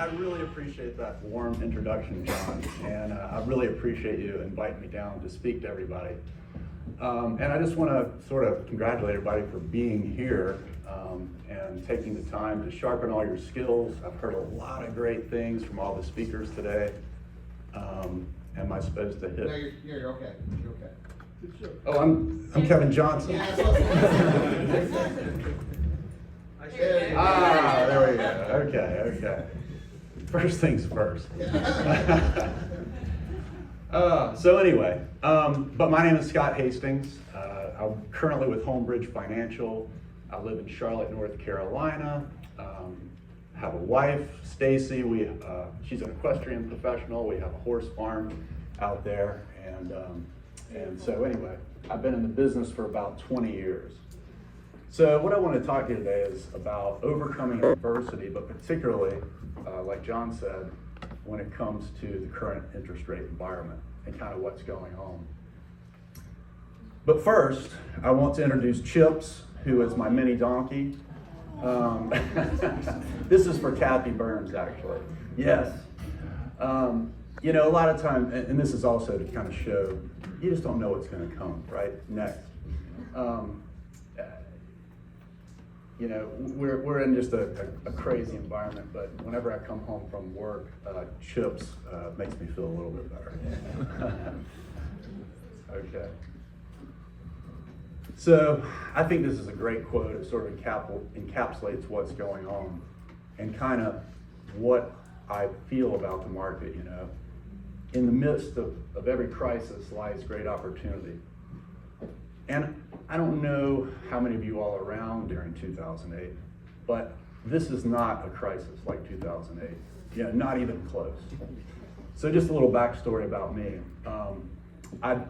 I really appreciate that warm introduction, John, and I really appreciate you inviting me down to speak to everybody. And I just want to sort of congratulate everybody for being here and taking the time to sharpen all your skills. I've heard a lot of great things from all the speakers today. Am I supposed to hit? No, you're okay. You're okay. Oh, I'm Kevin Johnson. Yeah, that's what There we go. Okay. First things first. So anyway, but my name is Scott Hastings. I'm currently with Homebridge Financial. I live in Charlotte, North Carolina. Have a wife, Stacy. She's an equestrian professional. We have a horse farm out there, and so anyway, I've been in the business for about 20 years. So what I want to talk to you today is about overcoming adversity, but particularly, like John said, when it comes to the current interest rate environment and kind of what's going on. But first, I want to introduce Chips, who is my mini donkey. This is for Kathy Burns, actually. Yes. You know, a lot of time, and this is also to kind of show, you just don't know what's going to come, right, next. You know, we're in just a crazy environment, but whenever I come home from work, Chips makes me feel a little bit better. Okay. So I think this is a great quote. It sort of encapsulates what's going on and kind of what I feel about the market, you know. In the midst of every crisis lies great opportunity. And I don't know how many of you all are around during 2008, but this is not a crisis like 2008. Yeah, not even close. So just a little backstory about me.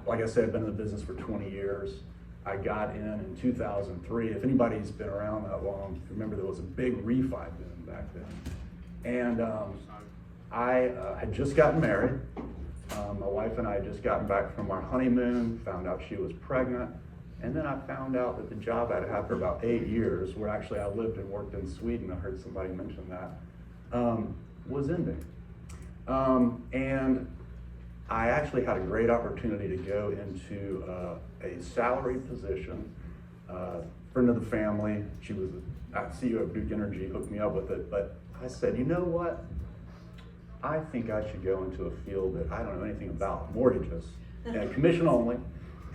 Like I said, I've been in the business for 20 years. I got in 2003. If anybody's been around that long, remember there was a big refi boom back then. And I had just gotten married. My wife and I had just gotten back from our honeymoon, found out she was pregnant. And then I found out that the job I'd had for about 8 years, where actually I lived and worked in Sweden, I heard somebody mention that, was ending. And I actually had a great opportunity to go into a salaried position. Friend of the family, she was a CEO of Duke Energy, hooked me up with it, but I said, you know what? I think I should go into a field that I don't know anything about, mortgages, and commission only.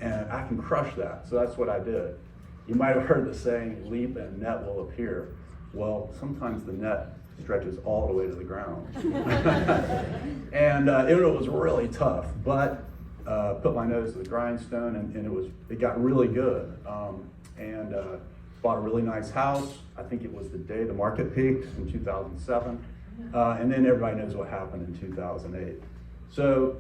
And I can crush that. So that's what I did. You might have heard the saying, leap and net will appear. Well, sometimes the net stretches all the way to the ground. And it was really tough, but put my nose to the grindstone and it got really good. And bought a really nice house. I think it was the day the market peaked in 2007. And then everybody knows what happened in 2008. So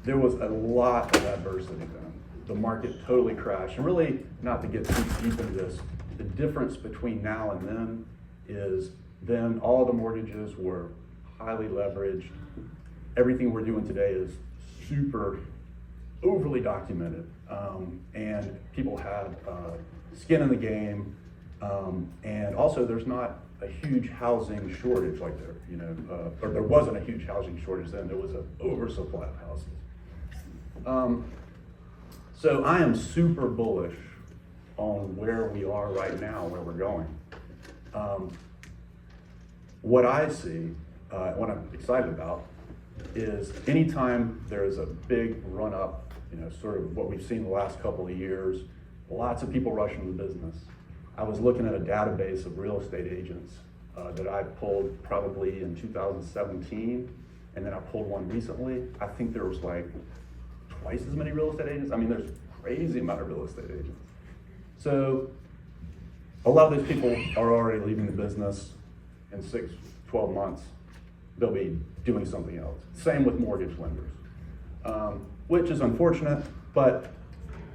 there was a lot of adversity then. The market totally crashed. And really, not to get too deep into this, the difference between now and then is then all the mortgages were highly leveraged. Everything we're doing today is super overly documented. And people had skin in the game. And also there's not a huge housing shortage like there, you know, or there wasn't a huge housing shortage then, there was an oversupply of houses. So I am super bullish on where we are right now, where we're going. What I see, what I'm excited about, is anytime there's a big run up, you know, sort of what we've seen the last couple of years, lots of people rush into the business. I was looking at a database of real estate agents that I pulled probably in 2017, and then I pulled one recently. I think there was like twice as many real estate agents. I mean, there's a crazy amount of real estate agents. So a lot of those people are already leaving the business. In 6, 12 months, they'll be doing something else. Same with mortgage lenders, which is unfortunate, but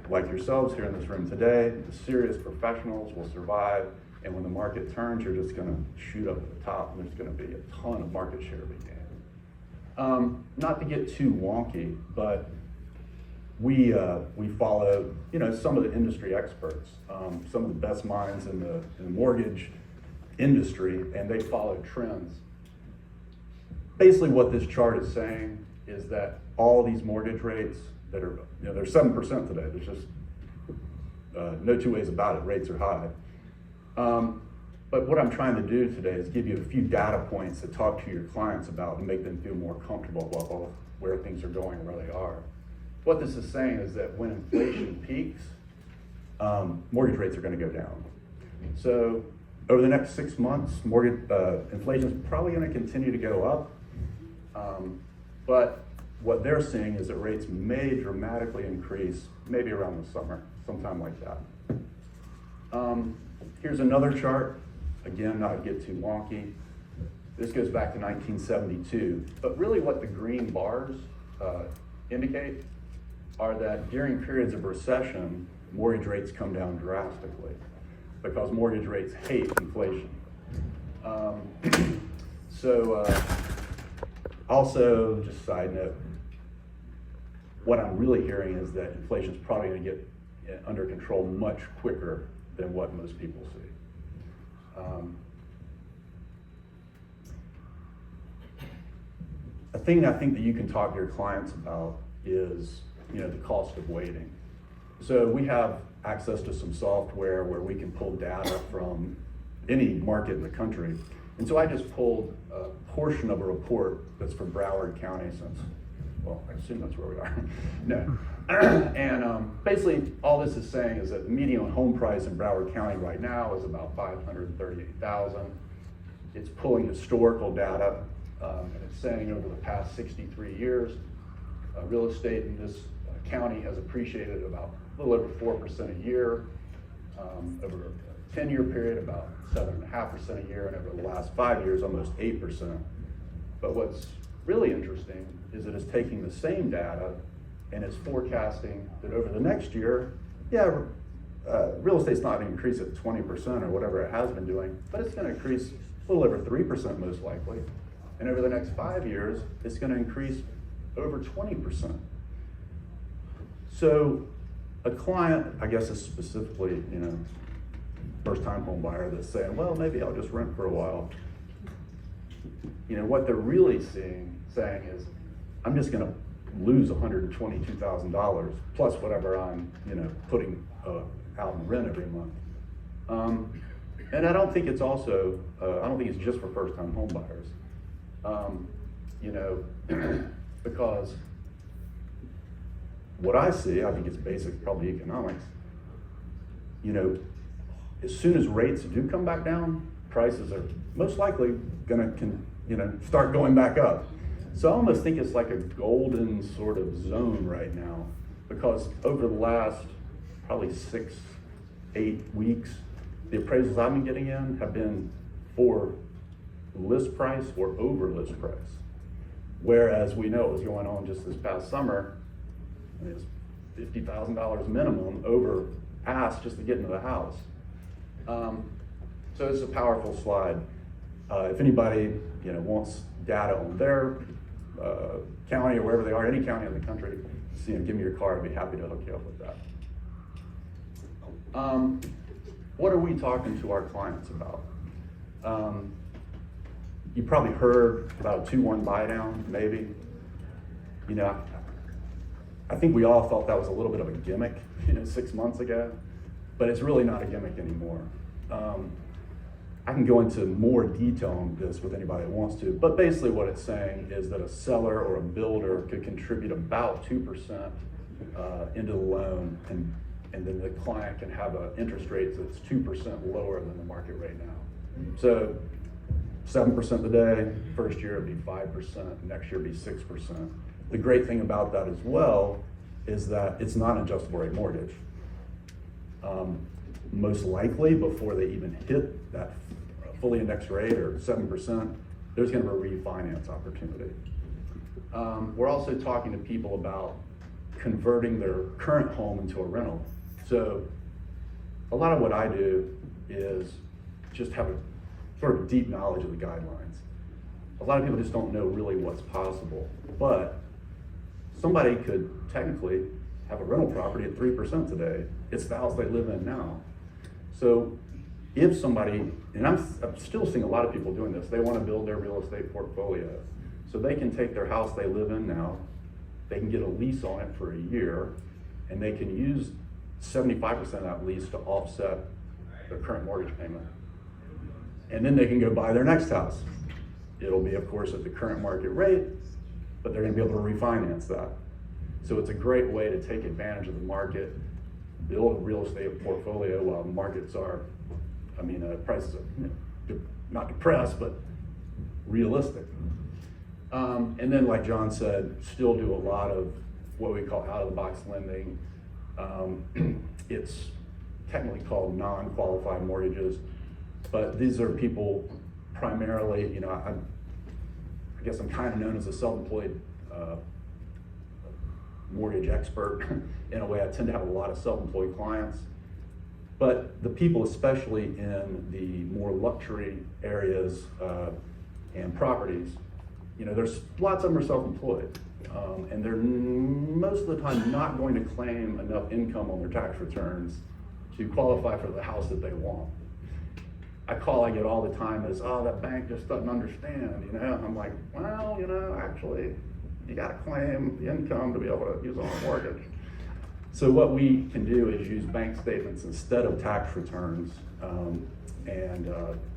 like yourselves here in this room today, the serious professionals will survive, and when the market turns, you're just gonna shoot up at the top, and there's gonna be a ton of market share to be gained. Not to get too wonky, but we follow, you know, some of the industry experts, some of the best minds in the mortgage industry, and they follow trends. basically what this chart is saying is that all these mortgage rates that are, they're 7% today. There's just no two ways about it. Rates are high. But what I'm trying to do today is give you a few data points to talk to your clients about and make them feel more comfortable about where things are going and where they are. What this is saying is that when inflation peaks, mortgage rates are going to go down. So over the next 6 months, inflation is probably going to continue to go up. But what they're seeing is that rates may dramatically increase, maybe around the summer, sometime like that. Here's another chart. Again, not to get too wonky. This goes back to 1972. But really what the green bars indicate are that during periods of recession, mortgage rates come down drastically because mortgage rates hate inflation. Also, just a side note, what I'm really hearing is that inflation is probably going to get under control much quicker than what most people see. A thing I think that you can talk to your clients about is, the cost of waiting. So we have access to some software where we can pull data from any market in the country. And so I just pulled a portion of a report that's from Broward County I assume that's where we are. No. And basically all this is saying is that the median home price in Broward County right now is about $538,000. It's pulling historical data, and it's saying over the past 63 years, real estate in this county has appreciated about a little over 4% a year, over a 10-year period, about 7.5% a year, and over the last 5 years, almost 8%. But what's really interesting is that it's taking the same data and it's forecasting that over the next year, real estate's not going to increase at 20% or whatever it has been doing, but it's going to increase a little over 3% most likely. And over the next 5 years, it's going to increase over 20%. So a client, I guess is specifically, first-time home buyer that's saying, well, maybe I'll just rent for a while. What they're really saying is, I'm just going to lose $122,000 plus whatever I'm, putting out in rent every month. And I don't think it's also, I don't think it's just for first-time home buyers. Because what I see, I think it's basic, probably economics. As soon as rates do come back down, prices are most likely going to, start going back up. So I almost think it's like a golden sort of zone right now, because over the last probably 6-8 weeks, the appraisals I've been getting in have been for list price or over list price. Whereas we know what was going on just this past summer, it was $50,000 minimum over ask just to get into the house. So it's a powerful slide. If anybody wants data on their county or wherever they are, any county in the country, give me your card. I'd be happy to hook you up with that. What are we talking to our clients about? You probably heard about a 2-1 buy down, maybe. I think we all thought that was a little bit of a gimmick, 6 months ago, but it's really not a gimmick anymore. I can go into more detail on this with anybody that wants to, but basically what it's saying is that a seller or a builder could contribute about 2% into the loan, and then the client can have an interest rate that's 2% lower than the market rate now. So 7% today, first year it'd be 5%, next year it'd be 6%. The great thing about that as well is that it's not an adjustable rate mortgage. Most likely before they even hit that fully indexed rate or 7%, there's going to be a refinance opportunity. We're also talking to people about converting their current home into a rental. So a lot of what I do is just have a sort of deep knowledge of the guidelines. A lot of people just don't know really what's possible, but somebody could technically have a rental property at 3% today. It's the house they live in now. So if somebody, and I'm still seeing a lot of people doing this, they want to build their real estate portfolio. So they can take their house they live in now, they can get a lease on it for a year, and they can use 75% of that lease to offset their current mortgage payment. And then they can go buy their next house. It'll be, of course, at the current market rate, but they're gonna be able to refinance that. So it's a great way to take advantage of the market, build a real estate portfolio while markets are, prices are not depressed, but realistic. And then, like John said, still do a lot of what we call out-of-the-box lending. It's technically called non-qualified mortgages, but these are people primarily, I guess I'm kind of known as a self-employed mortgage expert. In a way, I tend to have a lot of self-employed clients. But the people, especially in the more luxury areas and properties, there's lots of them are self-employed. And they're most of the time not going to claim enough income on their tax returns to qualify for the house that they want. I get all the time is, oh, that bank just doesn't understand, I'm like, well, actually, you gotta claim the income to be able to use on a mortgage. So what we can do is use bank statements instead of tax returns and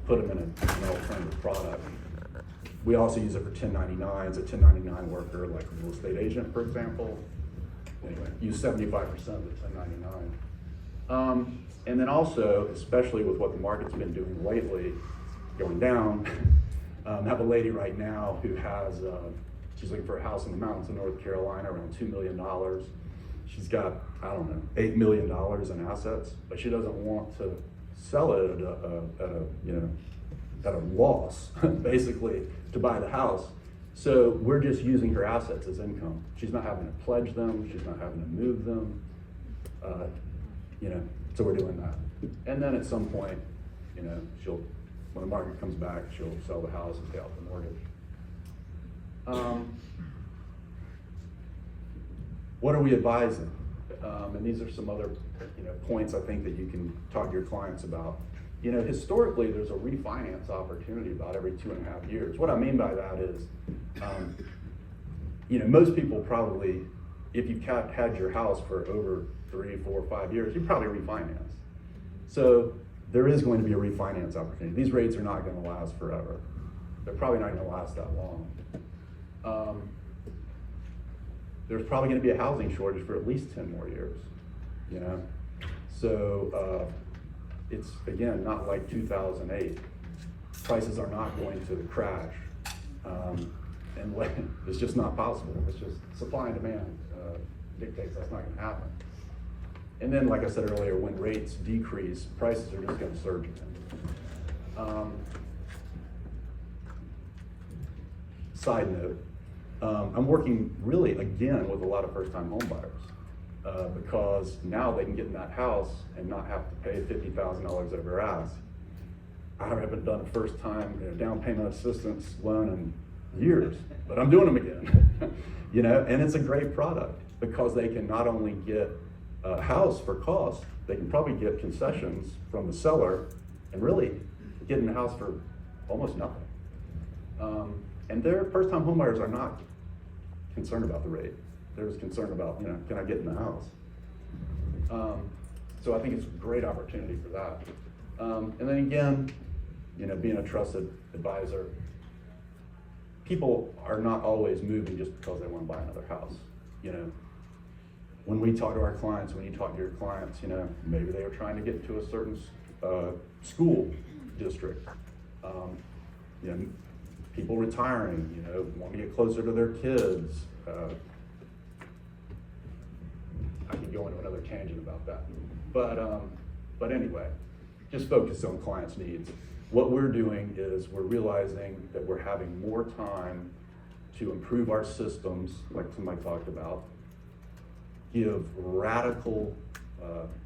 put them in an alternative product. We also use it for 1099s, a 1099 worker, like a real estate agent, for example. Anyway, use 75% of the 1099. And then also, especially with what the market's been doing lately, going down, have a lady right now who has, she's looking for a house in the mountains of North Carolina, around $2 million. She's got, $8 million in assets, but she doesn't want to sell it at a loss, basically, to buy the house. So we're just using her assets as income. She's not having to pledge them, she's not having to move them, so we're doing that. And then at some point, when the market comes back, she'll sell the house and pay off the mortgage. What are we advising? And these are some other points I think that you can talk to your clients about. Historically, there's a refinance opportunity about every 2.5 years. What I mean by that is, most people probably, if you've had your house for over 3, 4, 5 years, you probably refinance. So there is going to be a refinance opportunity. These rates are not going to last forever. They're probably not going to last that long. There's probably going to be a housing shortage for at least 10 more years, So it's, again, not like 2008. Prices are not going to crash. And it's just not possible. It's just supply and demand dictates that's not going to happen. And then, like I said earlier, when rates decrease, prices are just going to surge again. Side note, I'm working really again with a lot of first-time home buyers because now they can get in that house and not have to pay $50,000 over their ass. I haven't done a first-time down payment assistance loan in years, but I'm doing them again. And it's a great product because they can not only get a house for cost, they can probably get concessions from the seller and really get in the house for almost nothing. And their first-time homebuyers are not concerned about the rate. They're just concerned about, can I get in the house? So I think it's a great opportunity for that. And then again, being a trusted advisor, people are not always moving just because they want to buy another house. When we talk to our clients, when you talk to your clients, maybe they are trying to get to a certain school district. People retiring, want to get closer to their kids. I could go into another tangent about that. But anyway, just focus on clients' needs. What we're doing is we're realizing that we're having more time to improve our systems, like somebody talked about, give radical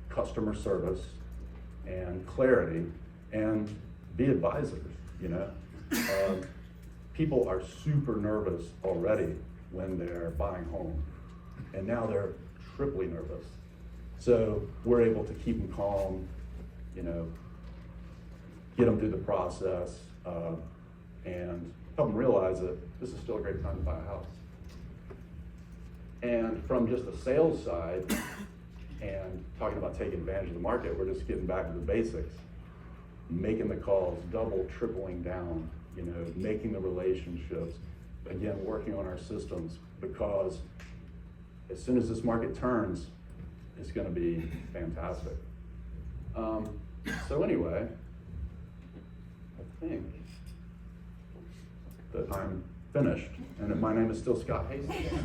customer service and clarity, and be advisors, People are super nervous already when they're buying home, and now they're triply nervous. So we're able to keep them calm, get them through the process, and help them realize that this is still a great time to buy a house. And from just the sales side and talking about taking advantage of the market, we're just getting back to the basics, making the calls, double, tripling down, you know, making the relationships, again, working on our systems, because as soon as this market turns, it's gonna be fantastic. So anyway, I think that I'm finished, and that my name is still Scott Hastings.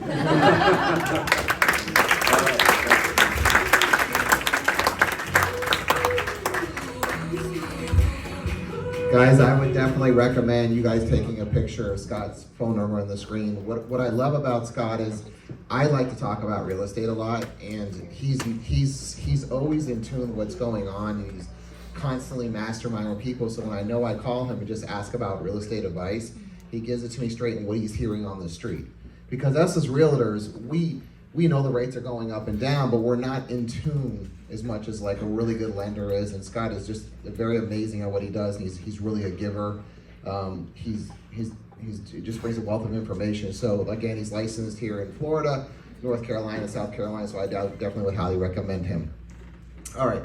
Guys, I would definitely recommend you guys taking a picture of Scott's phone number on the screen. What I love about Scott is I like to talk about real estate a lot, and he's always in tune with what's going on. And he's constantly masterminding with people. So when I know I call him and just ask about real estate advice, he gives it to me straight in what he's hearing on the street. Because us as realtors, we know the rates are going up and down, but we're not in tune as much as like a really good lender is. And Scott is just very amazing at what he does. And he's really a giver. He just brings a wealth of information. So again, he's licensed here in Florida, North Carolina, South Carolina. So I definitely would highly recommend him. All right.